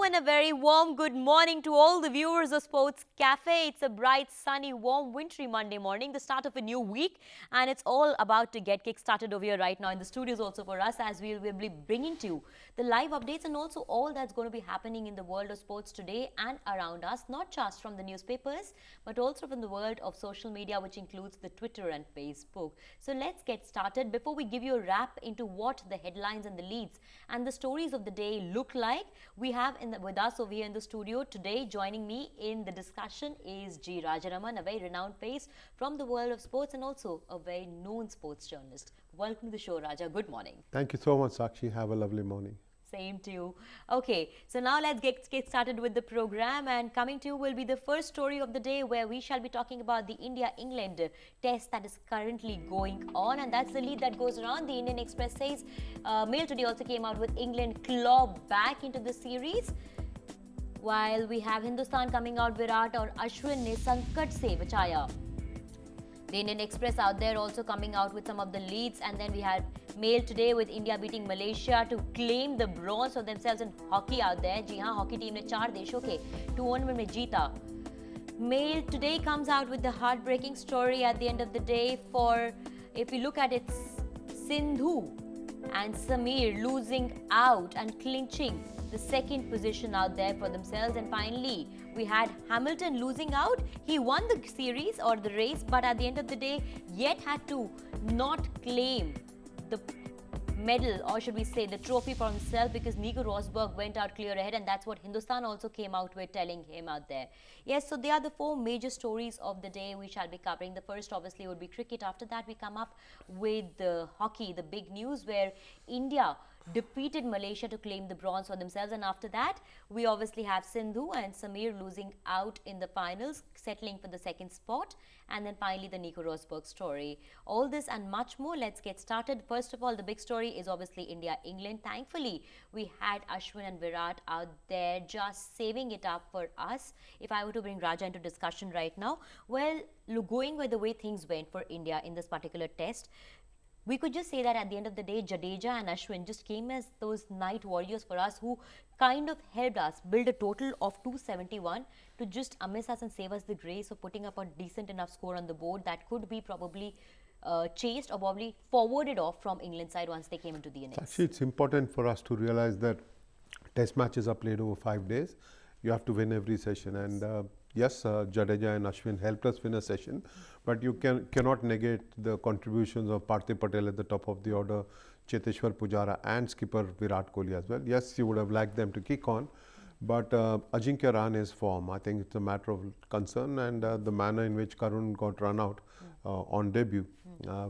and a very warm good morning to all the viewers of Sports Cafe. It's a bright, sunny, warm, wintry Monday morning, the start of a new week, and it's all about to get kick-started over here right now in the studios also for us, as we will be bringing to you the live updates and also all that's going to be happening in the world of sports today and around us, not just from the newspapers, but also from the world of social media, which includes the Twitter and Facebook. So let's get started. Before we give you a wrap into what the headlines and the leads and the stories of the day look like, we have with us over here in the studio today, joining me in the discussion is G. Rajaraman, a very renowned face from the world of sports and also a very known sports journalist. Welcome to the show, Raja. Good morning. Thank you so much, Sakshi. Have a lovely morning. Same to you. Okay, so now let's get started with the program, and coming to you will be the first story of the day, where we shall be talking about the India-England test that is currently going on, and that's the lead that goes around. The Indian Express says Mail today also came out with England claw back into the series, while we have Hindustan coming out Virat or Ashwin ne sankat se bachaya. The Indian Express out there also coming out with some of the leads, and then we had Mail today with India beating Malaysia to claim the bronze for themselves in hockey out there. जी हाँ, hockey team ने 4 देशों के tournament में जीता. Mail today comes out with the heartbreaking story at the end of the day for, if you look at it, Sindhu and Sameer losing out and clinching the second position out there for themselves. And finally, we had Hamilton losing out. He won the series or the race, but at the end of the day, yet had to not claim the medal, or should we say the trophy, for himself, because Nico Rosberg went out clear ahead, and that's what Hindustan also came out with, telling him out there. Yes, so they are the 4 major stories of the day we shall be covering. The first obviously would be cricket. After that, we come up with the hockey, the big news where India defeated Malaysia to claim the bronze for themselves, and after that we obviously have Sindhu and Sameer losing out in the finals, settling for the second spot, and then finally the Nico Rosberg story. All this and much more. Let's get started. First of all, the big story is obviously India-England. Thankfully, we had Ashwin and Virat out there just saving it up for us. If I were to bring Raja into discussion right now, well, going by the way things went for India in this particular test, we could just say that at the end of the day, Jadeja and Ashwin just came as those night warriors for us, who kind of helped us build a total of 271 to just amaze us and save us the grace of putting up a decent enough score on the board that could be probably chased or probably forwarded off from England side once they came into the innings. Actually, it's important for us to realize that test matches are played over 5 days. You have to win every session, and yes, Jadeja and Ashwin helped us win a session, but you cannot negate the contributions of Parthiv Patel at the top of the order, Cheteshwar Pujara and skipper Virat Kohli as well. Yes, you would have liked them to kick on, but Ajinkya Rahane's form, I think it's a matter of concern, and the manner in which Karun got run out on debut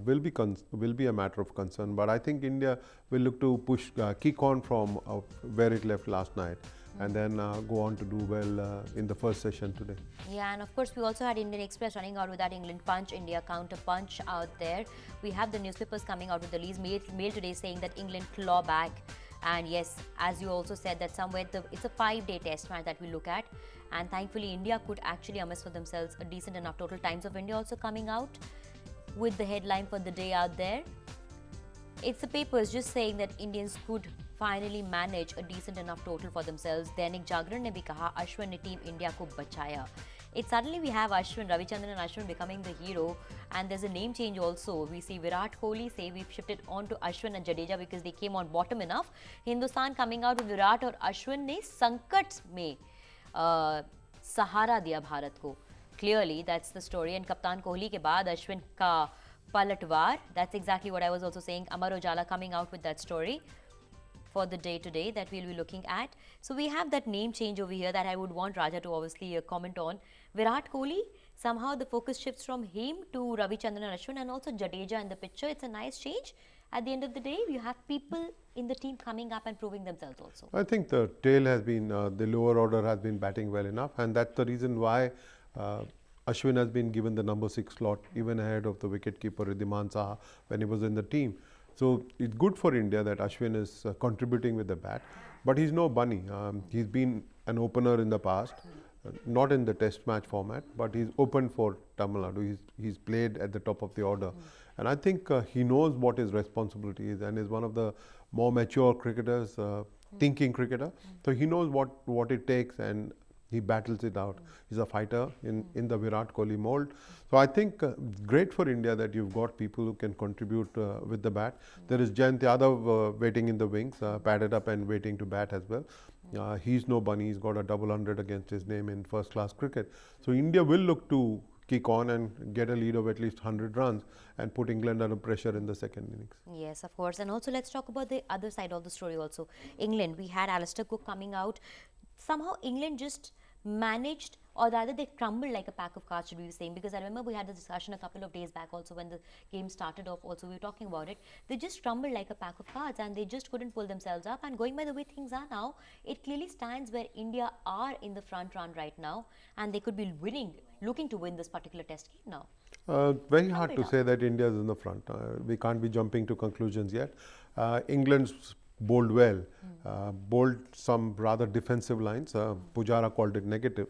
will be a matter of concern. But I think India will look to push, kick on from where it left last night, and then go on to do well in the first session today. Yeah, and of course we also had Indian Express running out with that England punch, India counter punch out there. We have the newspapers coming out with the leads. Mail today saying that England claw back. And yes, as you also said, that somewhere it's a 5-day test match that we look at, and thankfully India could actually amass for themselves a decent enough total. Times of India also coming out with the headline for the day out there. It's the papers just saying that Indians could finally manage a decent enough total for themselves. Dainik Jagran ने भी कहा Ashwin ने team India को बचाया. It's suddenly we have Ashwin, Ravichandran and Ashwin becoming the hero, and there's a name change also. We see Virat Kohli say we've shifted on to Ashwin and Jadeja because they came on bottom enough. Hindustan coming out with Virat और Ashwin ने संकट में सहारा दिया भारत को. Clearly, that's the story. And कप्तान कोहली के बाद Ashwin का पलटवार. That's exactly what I was also saying. Amar Ujala coming out with that story for the day today that we'll be looking at. So we have that name change over here that I would want Raja to obviously comment on. Virat Kohli, somehow the focus shifts from him to Ravichandran and Ashwin, and also Jadeja in the picture. It's a nice change. At the end of the day, you have people in the team coming up and proving themselves also. I think the tail has been, the lower order has been batting well enough, and that's the reason why Ashwin has been given the number 6 slot, even ahead of the wicketkeeper Ridhiman Saha when he was in the team. So it's good for India that Ashwin is contributing with the bat, but he's no bunny. He's been an opener in the past, not in the test match format, but he's opened for Tamil Nadu. He's played at the top of the order, and I think he knows what his responsibility is, and is one of the more mature cricketers thinking cricketer. So he knows what it takes and he battles it out. He's a fighter in the Virat Kohli mold. So I think great for India that you've got people who can contribute with the bat. There is Jayant Yadav waiting in the wings, padded up and waiting to bat as well. He's no bunny. He's got a double hundred against his name in first class cricket. So India will look to kick on and get a lead of at least 100 runs and put England under pressure in the second innings. Yes, of course. And also let's talk about the other side of the story also. England, we had Alistair Cook coming out. Somehow England just managed, or rather they crumbled like a pack of cards, should we be saying, because I remember we had this discussion a couple of days back also when the game started off also, we were talking about it. They just crumbled like a pack of cards and they just couldn't pull themselves up, and going by the way things are now, it clearly stands where India are in the front run right now and they could be looking to win this particular test game now. Very hard to say that India is in the front. We can't be jumping to conclusions yet. England's bowled well, bowled some rather defensive lines. Pujara called it negative.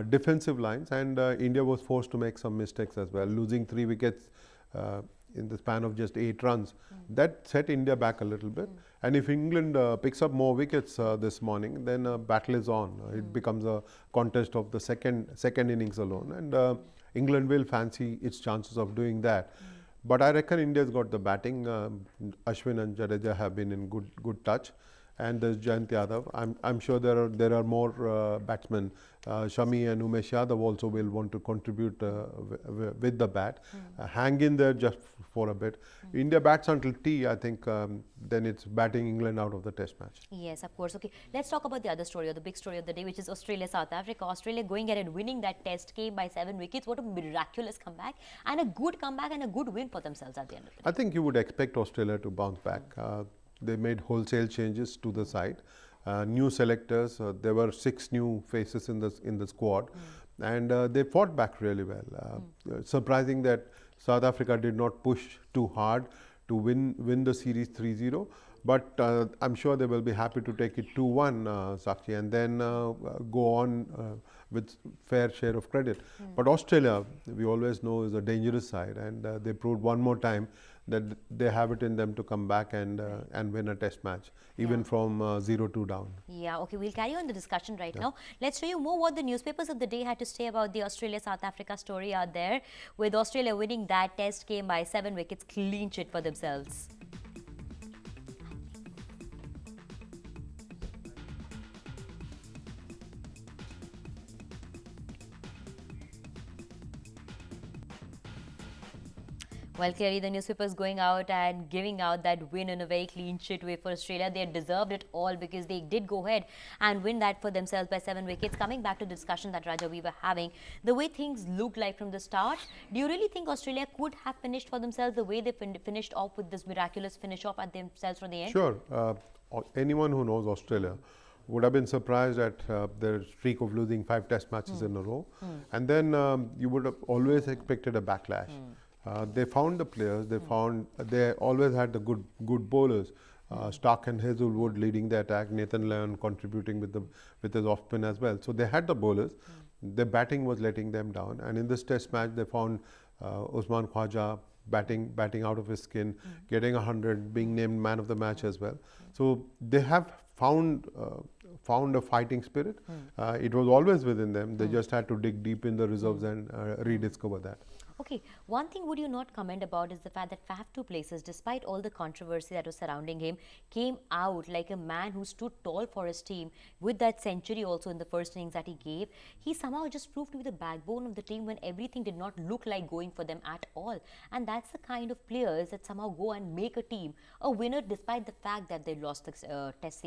Defensive lines, and India was forced to make some mistakes as well, losing 3 wickets in the span of just 8 runs. That set India back a little bit. And if England picks up more wickets this morning, then battle is on. It becomes a contest of the second innings alone, and England will fancy its chances of doing that. But I reckon India's got the batting. Ashwin and Jadeja have been in good touch, and there's Jayant Yadav. I'm sure there are more batsmen. Shami and Umesh Yadav also will want to contribute with the bat. Hang in there just for a bit. India bats until tea. I think then it's batting England out of the Test match. Yes, of course. Okay, let's talk about the other story, or the big story of the day, which is Australia-South Africa. Australia going ahead and winning that Test game by 7 wickets. What a miraculous comeback, and a good comeback and a good win for themselves at the end of it. I think you would expect Australia to bounce back. They made wholesale changes to the side. New selectors, there were 6 new faces in the squad, and they fought back really well. Surprising that South Africa did not push too hard to win the series 3-0, but I'm sure they will be happy to take it 2-1, Sakshi, and then go on with fair share of credit. But Australia, we always know, is a dangerous side, and they proved one more time that they have it in them to come back and win a Test match, even from 0-2 down. Yeah, okay, we'll carry on the discussion right now. Let's show you more what the newspapers of the day had to say about the Australia-South Africa story out there, with Australia winning that Test game by 7 wickets, clean sheet for themselves. Well, clearly the newspapers going out and giving out that win in a very clean sheet way for Australia. They deserved it all because they did go ahead and win that for themselves by 7 wickets. Coming back to the discussion that Raja we were having, the way things looked like from the start, do you really think Australia could have finished for themselves the way they finished off with this miraculous finish off at themselves from the end? Sure. Anyone who knows Australia would have been surprised at their streak of losing 5 Test matches in a row. And then you would have always expected a backlash. They found the players. They always had the good bowlers. Stark and Hazelwood leading the attack. Nathan Lyon contributing with his off spin as well. So they had the bowlers. Their batting was letting them down. And in this Test match, they found Usman Khwaja batting out of his skin, getting 100, being named man of the match as well. So they have found a fighting spirit. It was always within them. They just had to dig deep in the reserves and rediscover that. Okay, one thing would you not comment about is the fact that Faf du Plessis, despite all the controversy that was surrounding him, came out like a man who stood tall for his team with that century also in the first innings that he gave. He somehow just proved to be the backbone of the team when everything did not look like going for them at all. And that's the kind of players that somehow go and make a team a winner despite the fact that they lost the test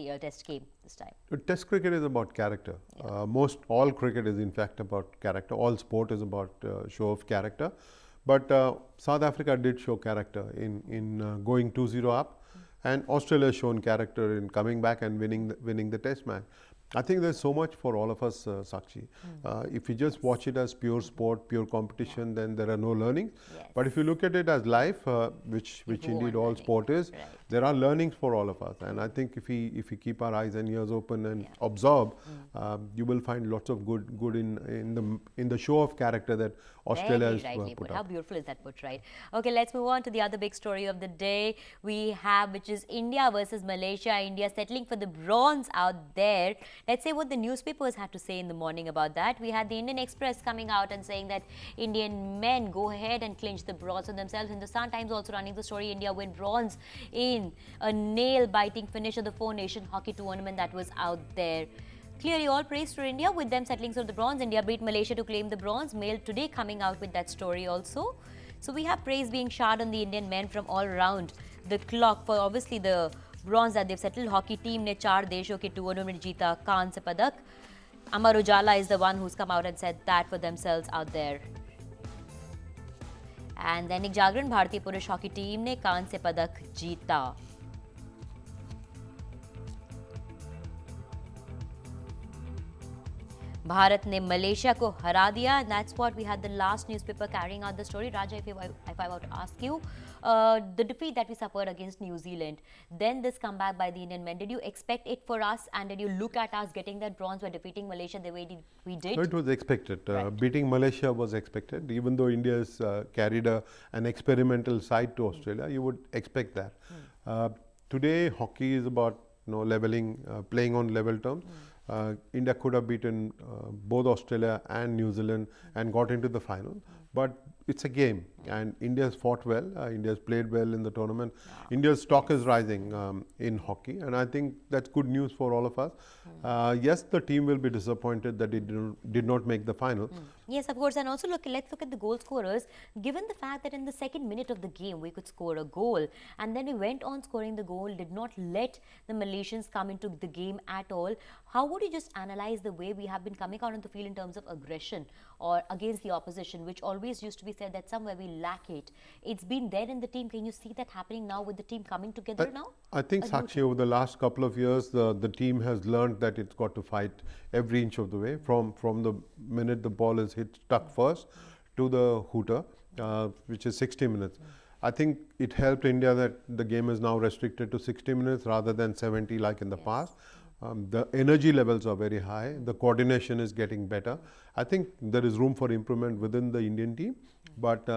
game this time. Test cricket is about character. All cricket is in fact about character. All sport is about show of character. But South Africa did show character in going 2-0 up, and Australia has shown character in coming back and winning the Test match. I think there's so much for all of us, Sakshi. If you just watch it as pure sport, pure competition, then there are no learnings. Yes. But if you look at it as life, which go indeed on all learning. sport is, Right. there are learnings for all of us. And I think if we keep our eyes and ears open and absorb, you will find lots of good in the show of character that Australia Very has rightly put put. How up. beautiful is that put, right? Okay, let's move on to the other big story of the day we have, which is India versus Malaysia. India settling for the bronze out there. Let's say what the newspapers had to say in the morning about that. We had the Indian Express coming out and saying that Indian men go ahead and clinch the bronze for themselves. Hindustan Times also running the story, India win bronze in a nail-biting finish of the four-nation hockey tournament that was out there. Clearly, all praise for India with them settling for the bronze. India beat Malaysia to claim the bronze. Mail today coming out with that story also. So we have praise being showered on the Indian men from all around the clock for obviously the bronze that they've settled. Hockey team ने 4 देशों के tournament जीता कांस्य पदक. Amar Ujala is the one who's come out and said that for themselves out there. And Dainik Jagran भारतीय पुरुष hockey team ने कांस्य पदक जीता. भारत ने मलेशिया को हरा दिया. That's what we had the last newspaper carrying out the story. Raja, if I were to ask you, the defeat that we suffered against New Zealand, then this comeback by the Indian men, did you expect it for us, and did you look at us getting that bronze by defeating Malaysia the way we did? So it was expected. Right. Beating Malaysia was expected. Even though India has carried an experimental side to Australia, you would expect that. Today, hockey is about leveling, playing on level terms. India could have beaten both Australia and New Zealand and got into the final. But it's a game, and India has fought well. India has played well in the tournament. India's stock is rising in hockey, and I think that's good news for all of us. Yes, the team will be disappointed that it did not make the final. Yes, of course. And also, let's look at the goal scorers. Given the fact that in the second minute of the game, we could score a goal, and then we went on scoring the goal, did not let the Malaysians come into the game at all. How would you just analyze the way we have been coming out on the field in terms of aggression or against the opposition, which always used to be said that somewhere we lack it? It's been there in the team. Can you see that happening now with the team coming together now? I think, Sakshi, over the last couple of years, the team has learned that it's got to fight every inch of the way, from the minute the ball is hit stuck first to the hooter, which is 60 minutes. I think it helped India that the game is now restricted to 60 minutes rather than 70 like in the past. The energy levels are very high. The coordination is getting better. I think there is room for improvement within the Indian team, but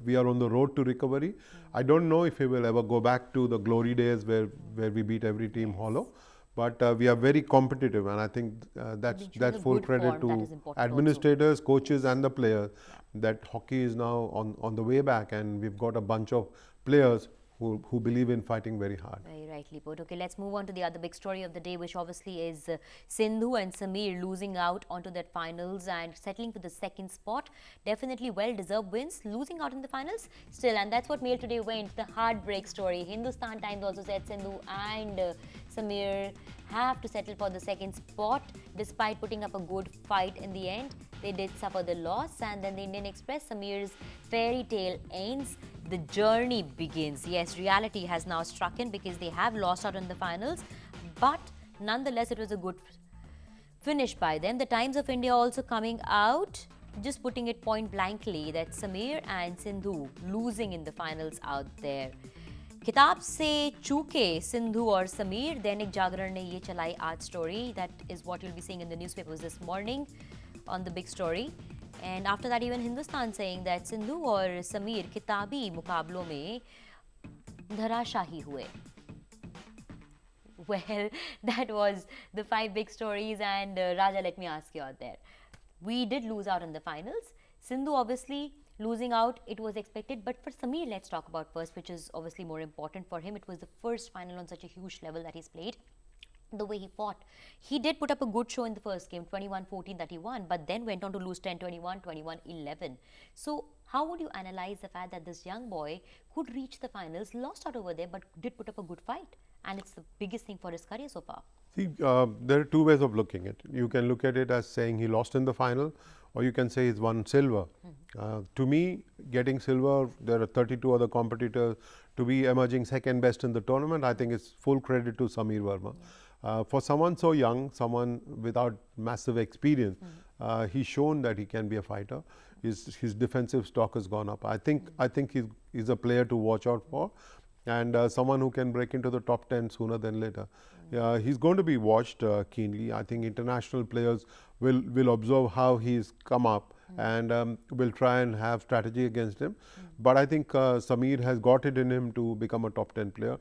we are on the road to recovery. I don't know if we will ever go back to the glory days where we beat every team hollow. But we are very competitive, and I think that's full credit to administrators, coaches, and the players. That hockey is now on the way back, and we've got a bunch of players who believe in fighting very hard. Very rightly put. Okay, let's move on to the other big story of the day, which obviously is Sindhu and Sameer losing out onto that finals and settling for the second spot. Definitely well-deserved wins, losing out in the finals still, and that's what Mail Today went, the heartbreak story. Hindustan Times also said Sindhu and Sameer have to settle for the second spot despite putting up a good fight in the end. They did suffer the loss, and then the Indian Express, Sameer's fairy tale ends. The journey begins. Yes, reality has now struck in because they have lost out in the finals, but nonetheless, it was a good finish by them. The Times of India also coming out, just putting it point blankly that Sameer and Sindhu losing in the finals out there. किताब से चूके सिंधु और समीर, दैनिक जागरण ने ये चलाई आज story. That is what you'll be seeing in the newspapers this morning on the big story. And after that, even Hindustan saying that Sindhu और समीर किताबी मुकाबलों में धराशाही हुए. Well, that was the 5 big stories, and Raja, let me ask you out there. We did lose out in the finals. Sindhu obviously losing out, it was expected, but for Sameer, let's talk about first, which is obviously more important for him. It was the first final on such a huge level that he's played. The way he fought, he did put up a good show in the first game, 21-14 that he won, but then went on to lose 10-21, 21-11. So how would you analyze the fact that this young boy could reach the finals, lost out over there, but did put up a good fight, and it's the biggest thing for his career so far? See, there are two ways of looking at it. You can look at it as saying he lost in the final, or you can say he's won silver. To me, getting silver, there are 32 other competitors. To be emerging second best in the tournament, I think it's full credit to Sameer Verma. For someone so young, someone without massive experience, he's shown that he can be a fighter. His defensive stock has gone up. I think he's a player to watch out for, and someone who can break into the top 10 sooner than later. He's going to be watched keenly. I think international players will observe how he's come up and will try and have strategy against him. But I think Sameer has got it in him to become a top 10 player.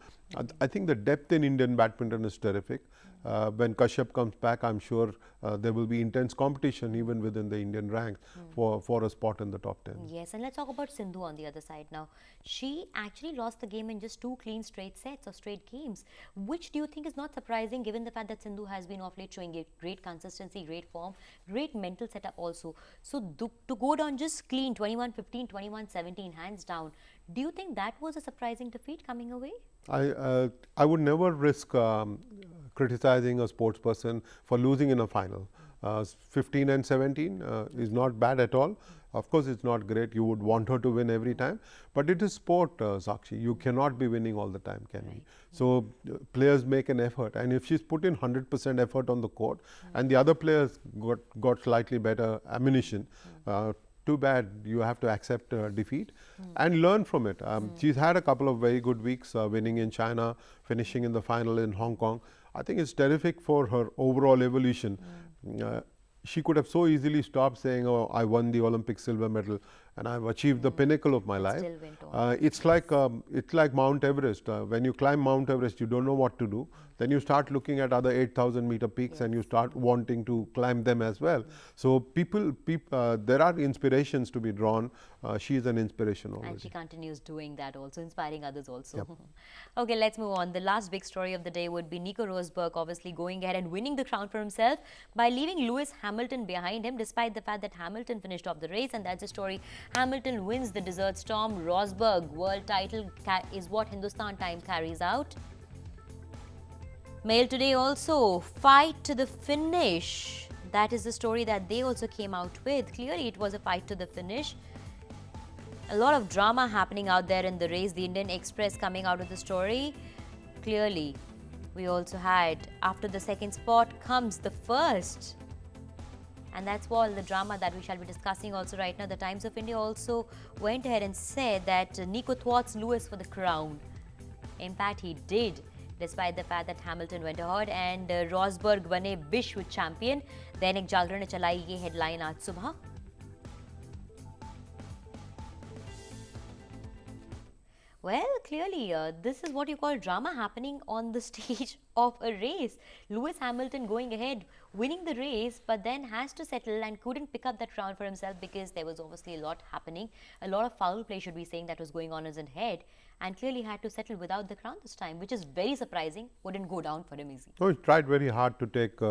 I think the depth in Indian badminton is terrific. When Kashyap comes back, I'm sure there will be intense competition even within the Indian ranks for a spot in the top 10. Yes, and let's talk about Sindhu on the other side now. She actually lost the game in just 2 clean straight sets or straight games, which do you think is not surprising given the fact that Sindhu has been off late showing a great consistency, great form, great mental setup also. So to go down just clean 21-15, 21-17 hands down, do you think that was a surprising defeat coming away? I would never risk criticizing a sports person for losing in a final. 15 and 17 is not bad at all. Of course, it's not great. You would want her to win every time, but it is sport, Sakshi. You cannot be winning all the time, can we? So players make an effort, and if she's put in 100% effort on the court, and the other players got slightly better ammunition, too bad. You have to accept defeat and learn from it. She's had a couple of very good weeks, winning in China, finishing in the final in Hong Kong. I think it's terrific for her overall evolution. She could have so easily stopped saying, "Oh, I won the Olympic silver medal and I've achieved the pinnacle of my life." Still went on. It's like Mount Everest. When you climb Mount Everest, you don't know what to do. Then you start looking at other 8,000-meter peaks, and you start wanting to climb them as well. So there are inspirations to be drawn. She is an inspiration always. And she continues doing that also, inspiring others also. Yep. Okay, let's move on. The last big story of the day would be Nico Rosberg obviously going ahead and winning the crown for himself by leaving Lewis Hamilton behind him, despite the fact that Hamilton finished off the race. And that's the story. Hamilton wins the Desert Storm. Rosberg world title is what Hindustan Time carries out. Mail Today also, fight to the finish. That is the story that they also came out with. Clearly, it was a fight to the finish. A lot of drama happening out there in the race. The Indian Express coming out with the story. Clearly, we also had, after the second spot comes the first. And that's all the drama that we shall be discussing also right now. The Times of India also went ahead and said that Nico thwarts Lewis for the crown. In fact, he did, despite the fact that Hamilton went ahead and Rosberg bane Vishwa champion. Dainik Jagran ने चलाई ये headline आज सुबह. Well, clearly, this is what you call drama happening on the stage of a race. Lewis Hamilton going ahead, winning the race, but then has to settle and couldn't pick up that crown for himself because there was obviously a lot happening. A lot of foul play, should we saying, that was going on in his head, and clearly had to settle without the crown this time, which is very surprising. Wouldn't go down for him easy. Oh, he tried very hard to take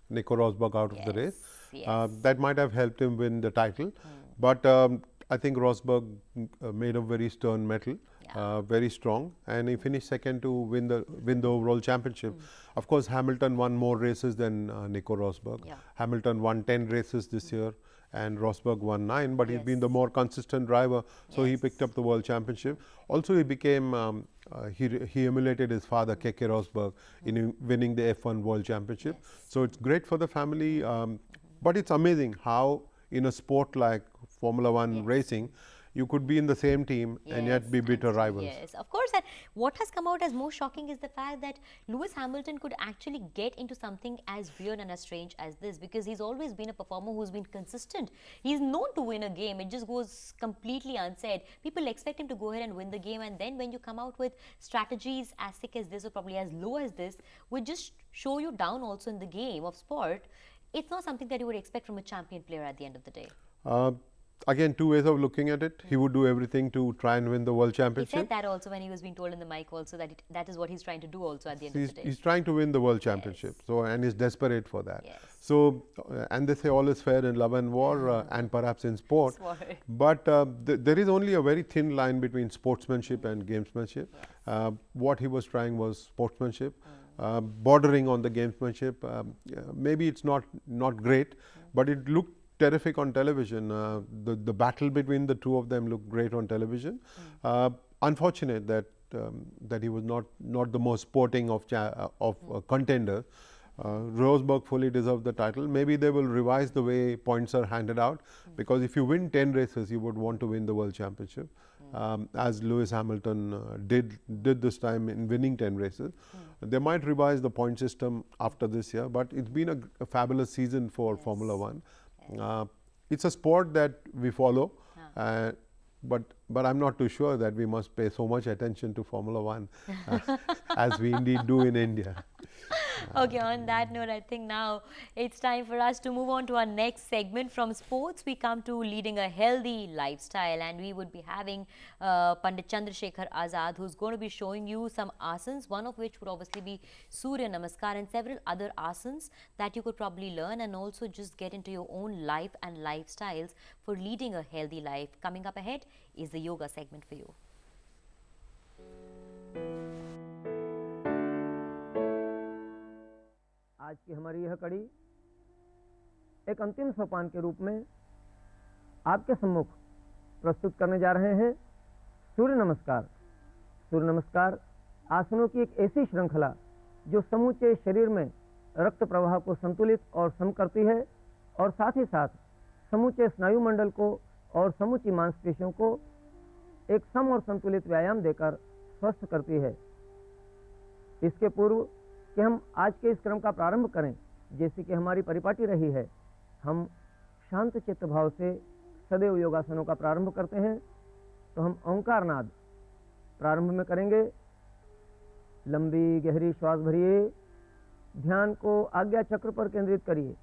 Nico Rosberg out of the race. Yes. That might have helped him win the title, but I think Rosberg made a very stern medal. Very strong, and he finished second to win the overall championship. Of course, Hamilton won more races than Nico Rosberg. Hamilton won 10 races this year, and Rosberg won 9. But he's been the more consistent driver, so he picked up the world championship. Also, he became he emulated his father, Keke Rosberg, in winning the F1 World Championship. So it's great for the family. But it's amazing how in a sport like Formula One racing, you could be in the same team and yet be bitter rivals. Yes, of course. And what has come out as most shocking is the fact that Lewis Hamilton could actually get into something as weird and as strange as this, because he's always been a performer who's been consistent. He's known to win a game. It just goes completely unsaid. People expect him to go ahead and win the game, and then when you come out with strategies as thick as this or probably as low as this, would just show you down also in the game of sport. It's not something that you would expect from a champion player at the end of the day. Again, two ways of looking at it. He would do everything to try and win the world championship. He said that also when he was being told in the mic also that that is what he's trying to do also at the end of the day. He's trying to win the world championship, so, and he's desperate for that. So, and they say all is fair in love and war, and perhaps in sport. But there is only a very thin line between sportsmanship and gamesmanship. What he was trying was sportsmanship, bordering on the gamesmanship. Maybe it's not great, but it looked terrific on television. The battle between the two of them looked great on television. Unfortunate that that he was not the most sporting of contender. Rosberg fully deserved the title. Maybe they will revise the way points are handed out, because if you win 10 races, you would want to win the World Championship, as Lewis Hamilton did this time in winning 10 races. They might revise the point system after this year, but it's been a fabulous season for Formula One. It's a sport that we follow, but I'm not too sure that we must pay so much attention to Formula One as we indeed do in India. Okay, on that note, I think now it's time for us to move on to our next segment. From sports, we come to leading a healthy lifestyle, and we would be having Pandit Chandrasekhar Azad, who's going to be showing you some asanas, one of which would obviously be Surya Namaskar, and several other asanas that you could probably learn and also just get into your own life and lifestyles for leading a healthy life. Coming up ahead is the yoga segment for you. आज की हमारी यह कड़ी एक अंतिम सोपान के रूप में आपके सम्मुख प्रस्तुत करने जा रहे हैं सूर्य नमस्कार। सूर्य नमस्कार आसनों की एक ऐसी श्रृंखला जो समूचे शरीर में रक्त प्रवाह को संतुलित और सम करती है और साथ ही साथ समूचे स्नायु मंडल को और समूची मांसपेशियों को एक सम और संतुलित व्यायाम देकर स्वस्थ करती है। इसके पूर्व कि हम आज के इस क्रम का प्रारंभ करें, जैसे कि हमारी परिपाटी रही है, हम शांत चित्त भाव से सदैव योगासनों का प्रारंभ करते हैं। तो हम ओंकार नाद प्रारंभ में करेंगे। लंबी गहरी श्वास भरिए, ध्यान को आज्ञा चक्र पर केंद्रित करिए।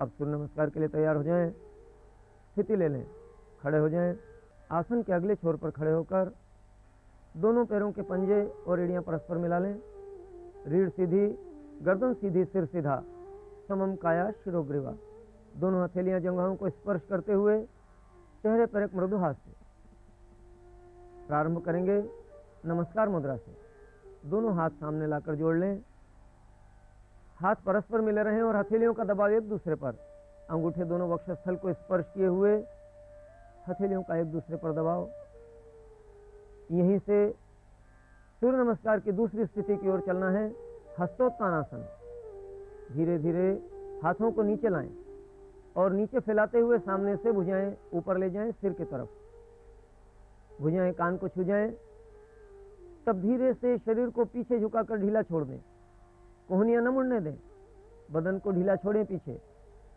अब सूर्य नमस्कार के लिए तैयार हो जाएं, स्थिति ले लें, खड़े हो जाएं। आसन के अगले छोर पर खड़े होकर दोनों पैरों के पंजे और एड़ियां परस्पर मिला लें। रीढ़ सीधी, गर्दन सीधी, सिर सीधा, समम काया शिरोग्रीवा। दोनों हथेलियां जंघाओं को स्पर्श करते हुए चेहरे पर एक मृदु हास्य। प्रारंभ करेंगे नमस्कार मुद्रा से। दोनों हाथ सामने लाकर जोड़ लें। हाथ परस्पर मिले रहें और हथेलियों का दबाव एक दूसरे पर। अंगूठे दोनों वक्षस्थल को स्पर्श किए हुए हथेलियों का एक दूसरे पर दबाव। यहीं से सूर्य नमस्कार की दूसरी स्थिति की ओर चलना है, हस्तोत्तानासन। धीरे धीरे हाथों को नीचे लाएं और नीचे फैलाते हुए सामने से भुजाएं ऊपर ले जाएं सिर की तरफ। भुजाएं कान को छू जाएं। तब धीरे से शरीर को पीछे झुकाकर ढीला छोड़ दें। कोहनियां न मुड़ने दें, बदन को ढीला छोड़ें पीछे।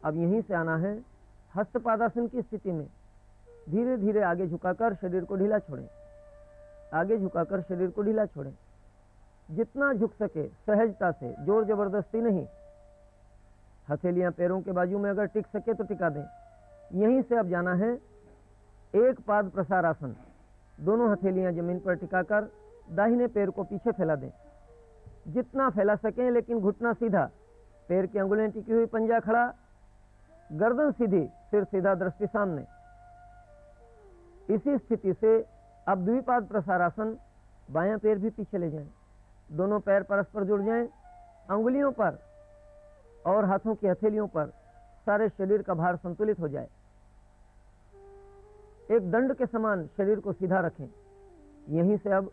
अब यहीं से आना है हस्तपादासन की स्थिति में। धीरे धीरे आगे झुकाकर शरीर को ढीला छोड़ें। आगे झुकाकर शरीर को ढीला छोड़ें। जितना झुक सके सहजता से, जोर जबरदस्ती नहीं। हथेलियां पैरों के बाजू में अगर टिक सके तो टिका दें। यहीं से अब जाना है एक पाद प्रसारासन। दोनों हथेलियां जमीन पर टिकाकर दाहिने पैर को पीछे फैला दें। जितना फैला सकें, लेकिन घुटना सीधा, पैर की अंगुलियां टिकी हुई, पंजा खड़ा, गर्दन सीधी, सिर सीधा, दृष्टि सामने। इसी स्थिति से अब द्विपाद प्रसारासन। बायां पैर भी पीछे ले जाएं। दोनों पैर परस्पर जुड़ जाएं। अंगुलियों पर और हाथों की हथेलियों पर सारे शरीर का भार संतुलित हो जाए। एक दंड के समान शरीर को सीधा रखें। यहीं से अब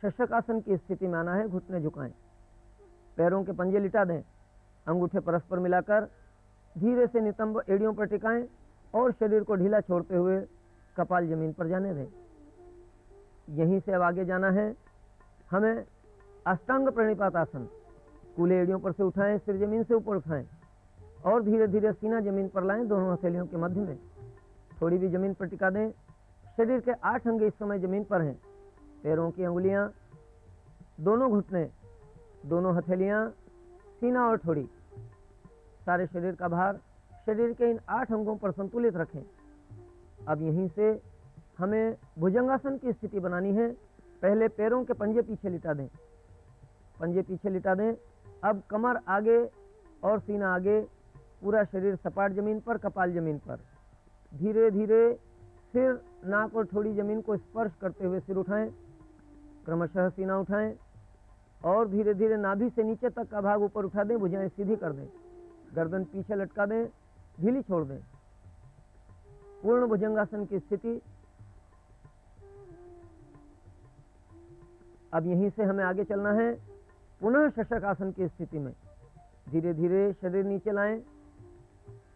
शशकासन की स्थिति में आना है। घुटने झुकाएं, पैरों के पंजे लिटा दें, अंगूठे परस्पर मिलाकर धीरे से नितंब एड़ियों पर टिकाएं और शरीर को ढीला छोड़ते हुए कपाल जमीन पर जाने दें। यहीं से अब आगे जाना है हमें अष्टांग प्रणिपात आसन। कूले एड़ियों पर से उठाएं, सिर जमीन से ऊपर उठाएं और धीरे धीरे सीना जमीन पर लाएं, दोनों हथेलियों के मध्य में। थोड़ी भी जमीन पर टिका दें। शरीर के 8 अंग इस समय जमीन पर हैं। पैरों की अंगुलियां, दोनों घुटने, दोनों हथेलियां, सीना और ठोड़ी, सारे शरीर का भार शरीर के इन 8 अंगों पर संतुलित रखें। अब यहीं से हमें भुजंगासन की स्थिति बनानी है। पहले पैरों के पंजे पीछे लिटा दें, पंजे पीछे लिटा दें। अब कमर आगे और सीना आगे, पूरा शरीर सपाट जमीन पर, कपाल जमीन पर। धीरे धीरे सिर, नाक और ठोड़ी जमीन को स्पर्श करते हुए सिर उठाएं, क्रमशः सीना उठाएं और धीरे धीरे नाभि से नीचे तक का भाग ऊपर उठा दें, भुजाएं सीधी कर दें, गर्दन पीछे लटका दें, ढीली छोड़ दें। पूर्ण भुजंगासन की स्थिति। अब यहीं से हमें आगे चलना है पुनः शशकासन की स्थिति में। धीरे धीरे शरीर नीचे लाएं,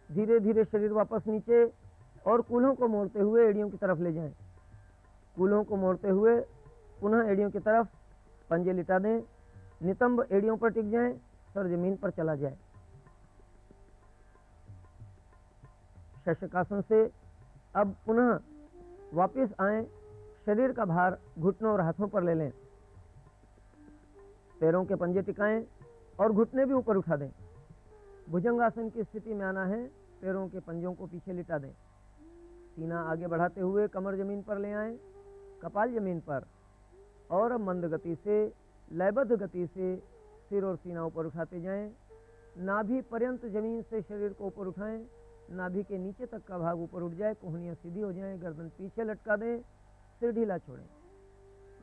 धीरे धीरे शरीर वापस नीचे और कूल्हों को मोड़ते हुए एड़ियों की तरफ ले जाएं। कूल्हों को मोड़ते हुए पुनः एड़ियों की तरफ पंजे लिटा दें, नितंब एड़ियों पर टिक जाएं, सर जमीन पर चला जाए। शशकासन से अब पुनः वापस आएं, शरीर का भार घुटनों और हाथों पर ले लें, पैरों के पंजे टिकाएं और घुटने भी ऊपर उठा दें। भुजंगासन की स्थिति में आना है। पैरों के पंजों को पीछे लिटा दें, सीना आगे बढ़ाते हुए कमर जमीन पर ले आएं, कपाल जमीन पर, और अब मंद गति से, लयबद्ध गति से सिर और सीना ऊपर उठाते जाएं। नाभि पर्यंत जमीन से शरीर को ऊपर उठाएं, नाभि के नीचे तक का भाग ऊपर उठ जाए, कोहनियां सीधी हो जाएं, गर्दन पीछे लटका दें, सिर ढीला छोड़ें।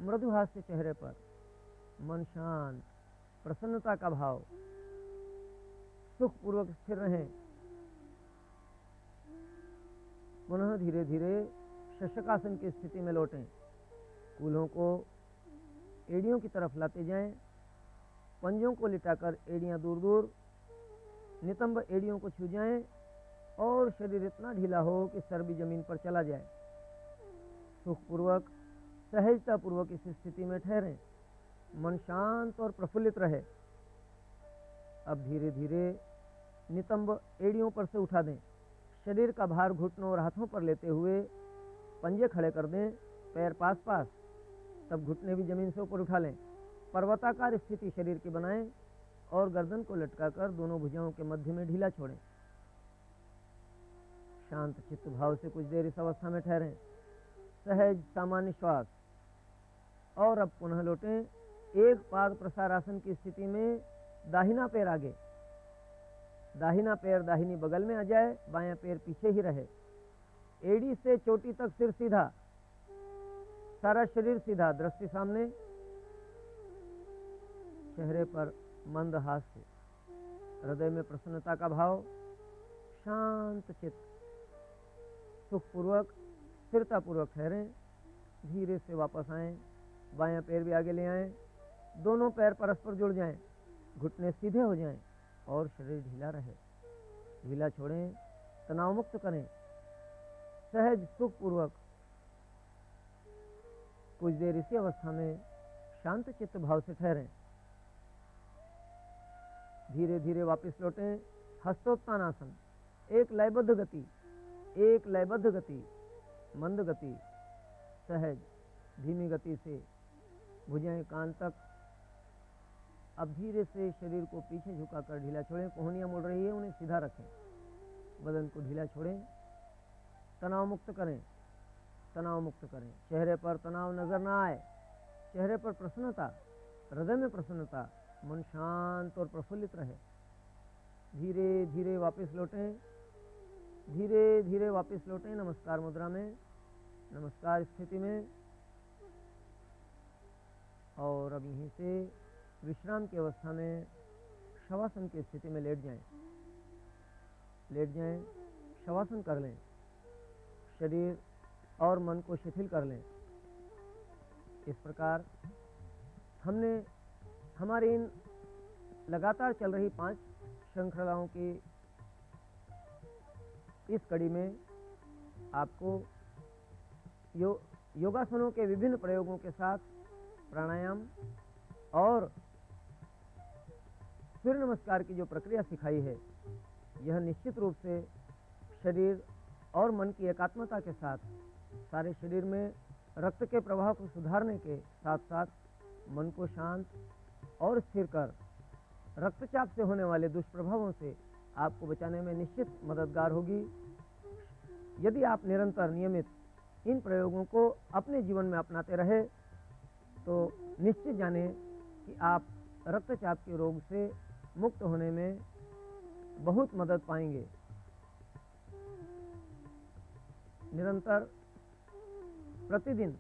मृदु हास्य चेहरे पर, मन शांत, प्रसन्नता का भाव, सुखपूर्वक स्थिर रहें। पुनः धीरे धीरे शशकासन की स्थिति में लौटें। कूल्हों को एड़ियों की तरफ लाते जाएं, पंजों को लिटाकर एड़ियां दूर दूर, नितंब एड़ियों को छू जाएं और शरीर इतना ढीला हो कि सर भी जमीन पर चला जाए। सुखपूर्वक, सहजतापूर्वक इस स्थिति में ठहरें, मन शांत और प्रफुल्लित रहे। अब धीरे धीरे नितंब एड़ियों पर से उठा दें, शरीर का भार घुटनों और हाथों पर लेते हुए पंजे खड़े कर दें, पैर पास पास, तब घुटने भी जमीन से ऊपर उठा लें। पर्वताकार स्थिति शरीर की बनाएं और गर्दन को लटकाकर दोनों भुजाओं के मध्य में ढीला छोड़ें। शांत चित्त भाव से कुछ देर इस अवस्था में ठहरें, सहज सामान्य श्वास। और अब पुनः लौटें एक पाद प्रसारासन की स्थिति में। दाहिना पैर आगे, दाहिना पैर दाहिनी बगल में आ जाए, बायां पैर पीछे ही रहे। एड़ी से चोटी तक सिर सीधा, सारा शरीर सीधा, दृष्टि सामने, चेहरे पर मंद हास्य, हृदय में प्रसन्नता का भाव, शांत चित्त, सुखपूर्वक, स्थिरतापूर्वक ठहरें। धीरे से वापस आएं, बायां पैर भी आगे ले आएं, दोनों पैर परस्पर जुड़ जाएं, घुटने सीधे हो जाएं और शरीर ढीला रहे। ढीला छोड़ें, तनाव मुक्त करें, सहज सुखपूर्वक कुछ देर इसी अवस्था में शांत चित्त भाव से ठहरें। धीरे धीरे वापस लौटें, हस्तोत्तान आसन। एक लयबद्ध गति, एक लयबद्ध गति, मंद गति, सहज धीमी गति से, भुजाएं कान तक। अब धीरे से शरीर को पीछे झुकाकर ढीला छोड़ें, कोहनियां मुड़ रही है, उन्हें सीधा रखें, बदन को ढीला छोड़ें, तनाव मुक्त करें, तनाव मुक्त करें। चेहरे पर तनाव नजर ना आए, चेहरे पर प्रसन्नता, हृदय में प्रसन्नता, मन शांत और प्रफुल्लित रहे। धीरे धीरे वापस लौटें, धीरे धीरे वापस लौटें नमस्कार मुद्रा में, नमस्कार स्थिति में। और अब यहीं से विश्राम की अवस्था में शवासन की स्थिति में लेट जाएं, लेट जाएं, शवासन कर लें। शरीर और मन को शिथिल कर लें। इस प्रकार हमने हमारी इन लगातार चल रही 5 श्रृंखलाओं की इस कड़ी में आपको योगासनों के विभिन्न प्रयोगों के साथ प्राणायाम और सूर्य नमस्कार की जो प्रक्रिया सिखाई है, यह निश्चित रूप से शरीर और मन की एकात्मता के साथ सारे शरीर में रक्त के प्रवाह को सुधारने के साथ साथ मन को शांत और स्थिर कर रक्तचाप से होने वाले दुष्प्रभावों से आपको बचाने में निश्चित मददगार होगी। यदि आप निरंतर नियमित इन प्रयोगों को अपने जीवन में अपनाते रहे तो निश्चित जाने कि आप रक्तचाप के रोग से मुक्त होने में बहुत मदद पाएंगे। निरंतर प्रतिदिन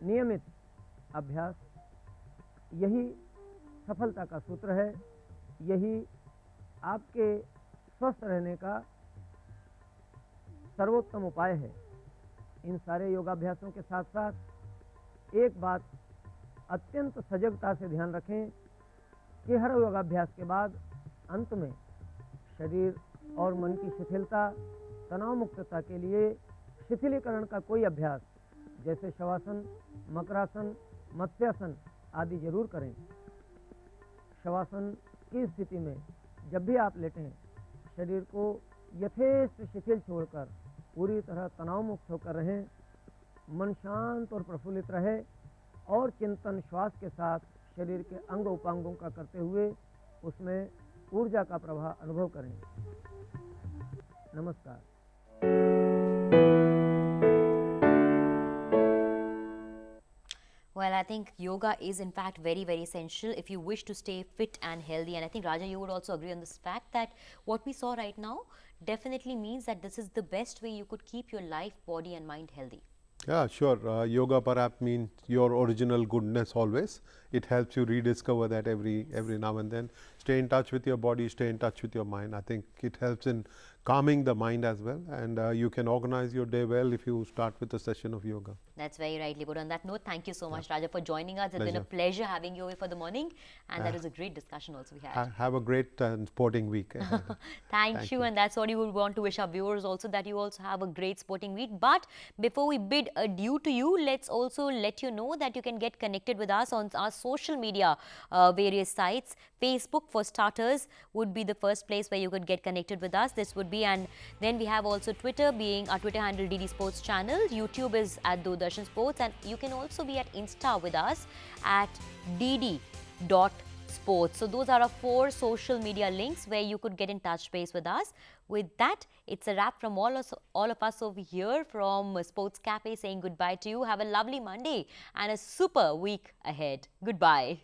नियमित अभ्यास यही सफलता का सूत्र है, यही आपके स्वस्थ रहने का सर्वोत्तम उपाय है। इन सारे योगाभ्यासों के साथ साथ एक बात अत्यंत सजगता से ध्यान रखें कि हर योगाभ्यास के बाद अंत में शरीर और मन की शिथिलता, तनाव मुक्तता के लिए शिथिलीकरण का कोई अभ्यास जैसे शवासन, मकरासन, मत्स्यासन आदि जरूर करें। शवासन की स्थिति में जब भी आप लेटें, शरीर को यथेष्ट शिथिल छोड़कर पूरी तरह तनाव मुक्त होकर रहें। मन शांत और प्रफुल्लित रहे और चिंतन श्वास के साथ शरीर के अंग उपांगों का करते हुए उसमें ऊर्जा का प्रवाह अनुभव करें। नमस्कार। Well, I think yoga is in fact very, very essential if you wish to stay fit and healthy. And I think, Raja, you would also agree on this fact that what we saw right now definitely means that this is the best way you could keep your life, body and mind healthy. Yeah, sure. Yoga perhaps means your original goodness always. It helps you rediscover that every now and then. Stay in touch with your body, stay in touch with your mind. I think it helps in calming the mind as well, and you can organize your day well if you start with a session of yoga. That's very rightly put. On that note, thank you so much, Raja, for joining us. It's been a pleasure having you here for the morning, and that was a great discussion also we had. Have a great sporting week. Thank you, and that's what you would want to wish our viewers also, that you also have a great sporting week. But before we bid adieu to you, let's also let you know that you can get connected with us on our social media various sites. Facebook, for starters, would be the first place where you could get connected with us. This would be, and then we have also Twitter, being our Twitter handle DDSports channel. YouTube is at Doordarshan Sports, and you can also be at Insta with us at DD.sports. So those are our 4 social media links where you could get in touch base with us. With that, it's a wrap from all of us over here from Sports Cafe, saying goodbye to you. Have a lovely Monday and a super week ahead. Goodbye.